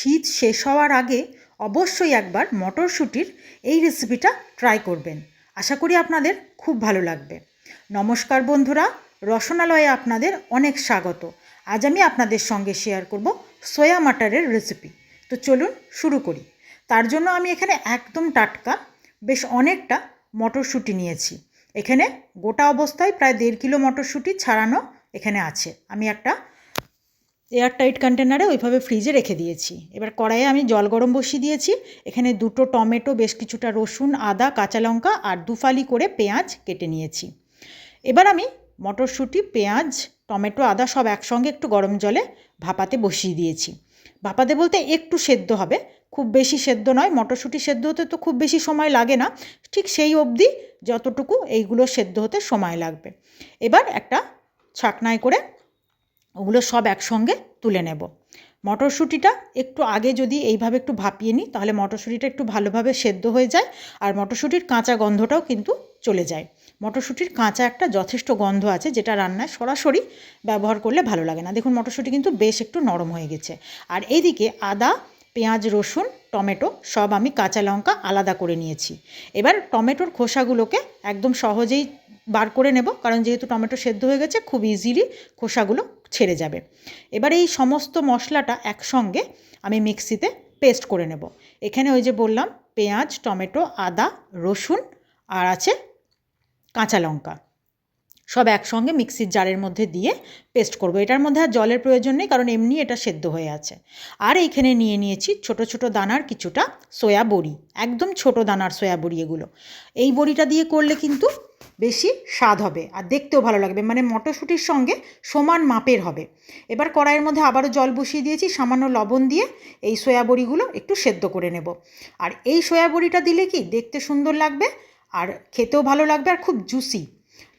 শীত শেষ হওয়ার আগে অবশ্যই একবার মটরশুঁটির এই রেসিপিটা ট্রাই করবেন। আশা করি আপনাদের খুব ভালো লাগবে। নমস্কার বন্ধুরা, রসনালয়ে আপনাদের অনেক স্বাগত। আজ আমি আপনাদের সঙ্গে শেয়ার করব সয়া মাটারের রেসিপি। তো চলুন শুরু করি। তার জন্য আমি এখানে একদম টাটকা বেশ অনেকটা মটরশুঁটি নিয়েছি। এখানে গোটা অবস্থায় প্রায় 1.5 কিলো মটরশুঁটি ছাড়ানো এখানে আছে। আমি একটা এয়ারটাইট কন্টেনারে ওইভাবে ফ্রিজে রেখে দিয়েছি। এবার কড়াইয়ে আমি জল গরম বসিয়ে দিয়েছি। এখানে 2টো টমেটো, বেশ কিছুটা রসুন, আদা, কাঁচা লঙ্কা আর 2 ফালি করে পেঁয়াজ কেটে নিয়েছি। এবার আমি মটরশুঁটি, পেঁয়াজ, টমেটো, আদা সব একসঙ্গে একটু গরম জলে ভাপাতে বসিয়ে দিয়েছি। ভাপাতে বলতে একটু সেদ্ধ হবে, খুব বেশি সেদ্ধ নয়। মটরশুঁটি সেদ্ধ হতে তো খুব বেশি সময় লাগে না, ঠিক সেই অবধি যতটুকু এইগুলো সেদ্ধ হতে সময় লাগবে। এবার একটা ছাকনায় করে ওগুলো সব একসঙ্গে তুলে নেব। মটরশুঁটিটা একটু আগে যদি এইভাবে একটু ভাপিয়ে নিই তাহলে মটরশুঁটিটা একটু ভালোভাবে সেদ্ধ হয়ে যায় আর মটরশুঁটির কাঁচা গন্ধটাও কিন্তু চলে যায়। মটরশুঁটির কাঁচা একটা যথেষ্ট গন্ধ আছে, যেটা রান্নায় সরাসরি ব্যবহার করলে ভালো লাগে না। দেখুন মটরশুঁটি কিন্তু বেশ একটু নরম হয়ে গেছে। আর এইদিকে আদা, পেঁয়াজ, রসুন, টমেটো সব আমি কাঁচা লঙ্কা আলাদা করে নিয়েছি। এবার টমেটোর খোসাগুলোকে একদম সহজেই বার করে নেব, কারণ যেহেতু টমেটো সেদ্ধ হয়ে গেছে খুব ইজিলি খোসাগুলো ছেড়ে যাবে। এবার এই সমস্ত মশলাটা একসঙ্গে আমি মিক্সিতে পেস্ট করে নেব। এখানে ওই যে বললাম পেঁয়াজ, টমেটো, আদা, রসুন আর আছে কাঁচা লঙ্কা, সব একসঙ্গে মিক্সির জারের মধ্যে দিয়ে পেস্ট করব। এটার মধ্যে আর জলের প্রয়োজন নেই, কারণ এমনি এটা সেদ্ধ হয়ে আছে। আর এইখানে নিয়ে নিয়েছি ছোট ছোট দানার কিছুটা সয়া বড়ি, একদম ছোট দানার সয়া বড়ি এগুলো। এই বড়িটা দিয়ে করলে কিন্তু বেশি স্বাদ হবে আর দেখতেও ভালো লাগবে, মানে মটরশুঁটির সঙ্গে সমান মাপের হবে। এবার কড়াইয়ের মধ্যে আবারও জল বসিয়ে দিয়েছি, সামান্য লবণ দিয়ে এই সয়া বড়িগুলো একটু সেদ্ধ করে নেব। আর এই সয়া বড়িটা দিলে কি দেখতে সুন্দর লাগবে আর খেতেও ভালো লাগবে আর খুব জুসি।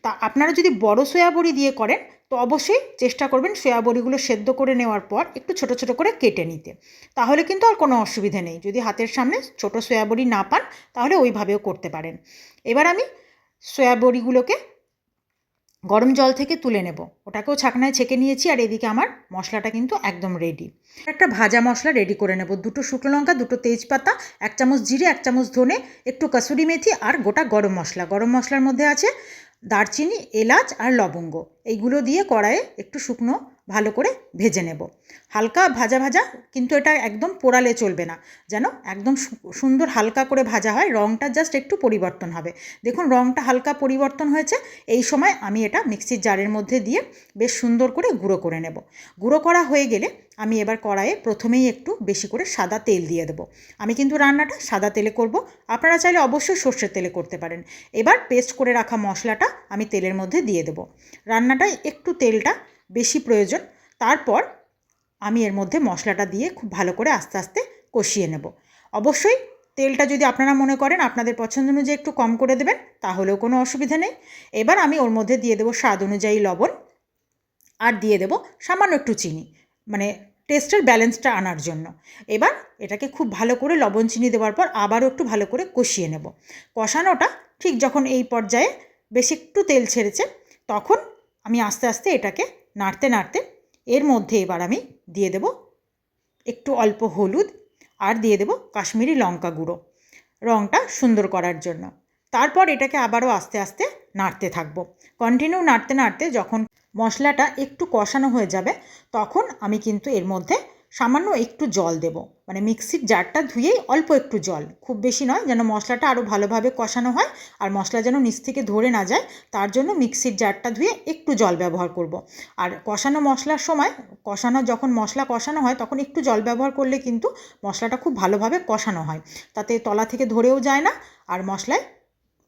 তা আপনারা যদি বড় সয়া বড়ি দিয়ে করেন তো অবশ্যই চেষ্টা করবেন সয়া বড়িগুলো সেদ্ধ করে নেওয়ার পর একটু ছোট ছোট করে কেটে নিতে, তাহলে কিন্তু আর কোনো অসুবিধা নেই। যদি হাতের সামনে ছোট সয়া বড়ি না পান তাহলে ওইভাবেও করতে পারেন। এবার আমি সয়া বড়িগুলোকে গরম জল থেকে তুলে নেব, ওটাকেও ছাকনায় ছেঁকে নিয়েছি। আর এদিকে আমার মশলাটা কিন্তু একদম রেডি। একটা ভাজা মশলা রেডি করে নেব। 2টো শুকনো লঙ্কা, 2টো তেজপাতা, 1 চামচ জিরে, 1 চামচ ধনে, একটু কসুরি মেথি আর গোটা গরম মশলা। গরম মশলার মধ্যে আছে দারচিনি, এলাচ আর লবঙ্গ। এইগুলো দিয়ে কড়াইয়ে একটু শুকনো ভালো করে ভেজে নেব। হালকা ভাজা ভাজা, কিন্তু এটা একদম পোড়ালে চলবে না, যেন একদম সুন্দর হালকা করে ভাজা হয়, রঙটা জাস্ট একটু পরিবর্তন হবে। দেখুন রঙটা হালকা পরিবর্তন হয়েছে। এই সময় আমি এটা মিক্সির জারের মধ্যে দিয়ে বেশ সুন্দর করে গুঁড়ো করে নেব। গুঁড়ো করা হয়ে গেলে আমি এবার কড়াইয়ে প্রথমেই একটু বেশি করে সাদা তেল দিয়ে দেবো। আমি কিন্তু রান্নাটা সাদা তেলে করব, আপনারা চাইলে অবশ্যই সর্ষের তেলে করতে পারেন। এবার পেস্ট করে রাখা মশলাটা আমি তেলের মধ্যে দিয়ে দেবো। রান্নাটায় একটু তেলটা বেশি প্রয়োজন। তারপর আমি এর মধ্যে মশলাটা দিয়ে খুব ভালো করে আস্তে আস্তে কষিয়ে নেব। অবশ্যই তেলটা যদি আপনারা মনে করেন আপনাদের পছন্দ অনুযায়ী একটু কম করে দেবেন, তাহলেও কোনো অসুবিধা নেই। এবার আমি ওর মধ্যে দিয়ে দেবো স্বাদ অনুযায়ী লবণ আর দিয়ে দেবো সামান্য একটু চিনি, মানে টেস্টের ব্যালেন্সটা আনার জন্য। এবার এটাকে খুব ভালো করে লবণ চিনি দেওয়ার পর আবারও একটু ভালো করে কষিয়ে নেব। কষানোটা ঠিক যখন এই পর্যায়ে বেশ একটু তেল ছেড়েছে তখন আমি আস্তে আস্তে এটাকে নাড়তে নাড়তে এর মধ্যে এবার আমি দিয়ে দেব একটু অল্প হলুদ আর দিয়ে দেব কাশ্মীরি লঙ্কা গুঁড়ো, রঙটা সুন্দর করার জন্য। তারপর এটাকে আবারও আস্তে আস্তে নাড়তে থাকবো। কন্টিনিউ নাড়তে নাড়তে যখন মশলাটা একটু কষানো হয়ে যাবে তখন আমি কিন্তু এর মধ্যে সামান্য একটু জল দেব, মানে মিক্সির জারটা ধুয়েই অল্প একটু জল, খুব বেশি নয়, যেন মশলাটা আরও ভালোভাবে কষানো হয় আর মশলা যেন নিচ থেকে ধরে না যায়, তার জন্য মিক্সির জারটা ধুয়ে একটু জল ব্যবহার করব। আর কষানো মশলার সময় যখন মশলা কষানো হয় তখন একটু জল ব্যবহার করলে কিন্তু মশলাটা খুব ভালোভাবে কষানো হয়, তাতে তলা থেকে ধরেও যায় না আর মশলায়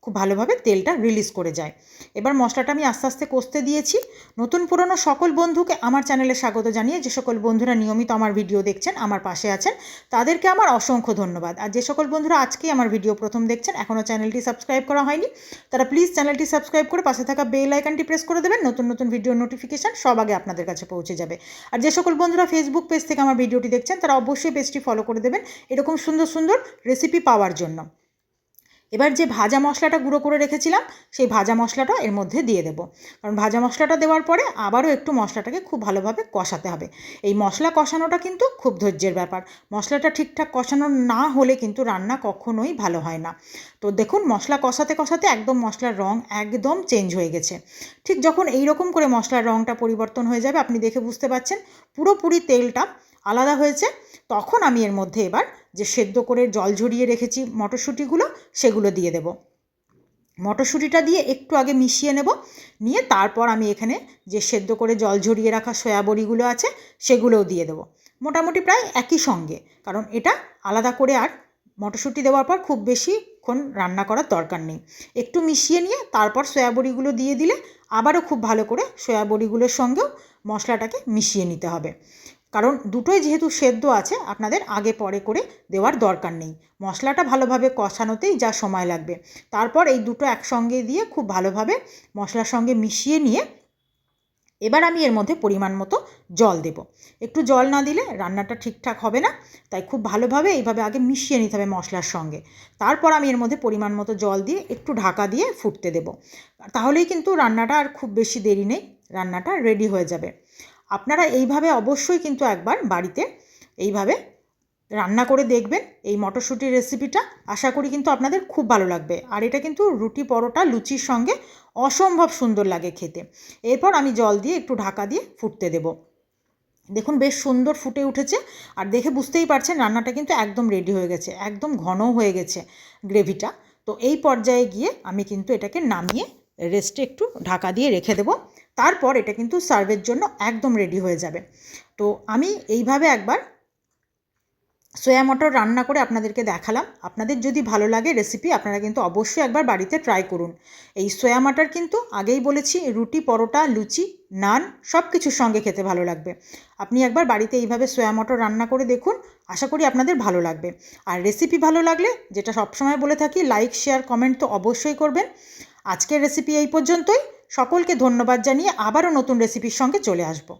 খুব ভালোভাবে তেলটা রিলিজ করে যায়। এবার মশলাটা আমি আস্তে আস্তে কষতে দিয়েছি। নতুন পুরনো সকল বন্ধুকে আমার চ্যানেলে স্বাগত জানিয়ে যে সকল বন্ধুরা নিয়মিত আমার ভিডিও দেখছেন, আমার পাশে আছেন, তাদেরকে আমার অসংখ্য ধন্যবাদ। আর যে সকল বন্ধুরা আজকেই আমার ভিডিও প্রথম দেখছেন, এখনও চ্যানেলটি সাবস্ক্রাইব করা হয়নি, তারা প্লিজ চ্যানেলটি সাবস্ক্রাইব করে পাশে থাকা বেল আইকনটি প্রেস করে দেবেন। নতুন নতুন ভিডিওর নোটিফিকেশান সব আগে আপনাদের কাছে পৌঁছে যাবে। আর যে সকল বন্ধুরা ফেসবুক পেজ থেকে আমার ভিডিওটি দেখছেন তারা অবশ্যই পেজটি ফলো করে দেবেন এরকম সুন্দর সুন্দর রেসিপি পাওয়ার জন্য। এবার যে ভাজা মশলাটা গুঁড়ো করে রেখেছিলাম সেই ভাজা মশলাটা এর মধ্যে দিয়ে দেবো, কারণ ভাজা মশলাটা দেওয়ার পরে আবারও একটু মশলাটাকে খুব ভালোভাবে কষাতে হবে। এই মশলা কষানোটা কিন্তু খুব ধৈর্যের ব্যাপার, মশলাটা ঠিকঠাক কষানো না হলে কিন্তু রান্না কখনোই ভালো হয় না। তো দেখুন মশলা কষাতে কষাতে একদম মশলার রঙ একদম চেঞ্জ হয়ে গেছে। ঠিক যখন এই রকম করে মশলার রঙটা পরিবর্তন হয়ে যাবে, আপনি দেখে বুঝতে পারছেন পুরোপুরি তেলটা আলাদা হয়েছে, তখন আমি এর মধ্যে এবার যে সেদ্ধ করে জল ঝরিয়ে রেখেছি মটরশুঁটিগুলো সেগুলো দিয়ে দেব। মটরশুঁটিটা দিয়ে একটু আগে মিশিয়ে নেব, নিয়ে তারপর আমি এখানে যে সেদ্ধ করে জল ঝরিয়ে রাখা সয়াবড়িগুলো আছে সেগুলোও দিয়ে দেব, মোটামুটি প্রায় একই সঙ্গে, কারণ এটা আলাদা করে আর মটরশুঁটি দেওয়ার পর খুব বেশিক্ষণ রান্না করার দরকার নেই। একটু মিশিয়ে নিয়ে তারপর সয়াবড়িগুলো দিয়ে দিলে আবারও খুব ভালো করে সয়াবড়িগুলোর সঙ্গেও মশলাটাকে মিশিয়ে নিতে হবে, কারণ দুটোই যেহেতু সেদ্ধ আছে আপনাদের আগে পরে করে দেওয়ার দরকার নেই। মশলাটা ভালোভাবে কষানোতেই যা সময় লাগবে, তারপর এই দুটো একসঙ্গে দিয়ে খুব ভালোভাবে মশলার সঙ্গে মিশিয়ে নিয়ে এবার আমি এর মধ্যে পরিমাণ মতো জল দেব। একটু জল না দিলে রান্নাটা ঠিকঠাক হবে না, তাই খুব ভালোভাবে এইভাবে আগে মিশিয়ে নিতে হবে মশলার সঙ্গে। তারপর আমি এর মধ্যে পরিমাণ মতো জল দিয়ে একটু ঢাকা দিয়ে ফুটতে দেব, তাহলেই কিন্তু রান্নাটা আর খুব বেশি দেরি নেই, রান্নাটা রেডি হয়ে যাবে। আপনারা এইভাবে অবশ্যই কিন্তু একবার বাড়িতে এইভাবে রান্না করে দেখবেন এই মটরশুঁটির রেসিপিটা, আশা করি কিন্তু আপনাদের খুব ভালো লাগবে। আর এটা কিন্তু রুটি পরোটা লুচির সঙ্গে অসম্ভব সুন্দর লাগে খেতে। এরপর আমি জল দিয়ে একটু ঢাকা দিয়ে ফুটতে দেব। দেখুন বেশ সুন্দর ফুটে উঠেছে, আর দেখে বুঝতেই পারছেন রান্নাটা কিন্তু একদম রেডি হয়ে গেছে, একদম ঘন হয়ে গেছে গ্রেভিটা। তো এই পর্যায়ে গিয়ে আমি কিন্তু এটাকে নামিয়ে রেস্টে একটু ঢাকা দিয়ে রেখে দেব, তারপর এটা কিন্তু সার্ভের জন্য একদম রেডি হয়ে যাবে। তো আমি এইভাবে একবার সোয়া মটর রান্না করে আপনাদেরকে দেখালাম। আপনাদের যদি ভালো লাগে রেসিপি, আপনারা কিন্তু অবশ্যই একবার বাড়িতে ট্রাই করুন। এই সোয়া মটর কিন্তু আগেই বলেছি রুটি পরোটা লুচি নান সব কিছুর সঙ্গে খেতে ভালো লাগবে। আপনি একবার বাড়িতে এইভাবে সোয়া মটর রান্না করে দেখুন, আশা করি আপনাদের ভালো লাগবে। আর রেসিপি ভালো লাগলে, যেটা সবসময় বলে থাকি, লাইক শেয়ার কমেন্ট তো অবশ্যই করবেন। আজকের রেসিপি এই পর্যন্তই। সকলকে ধন্যবাদ জানিয়ে আবারও নতুন রেসিপির সঙ্গে চলে আসবো।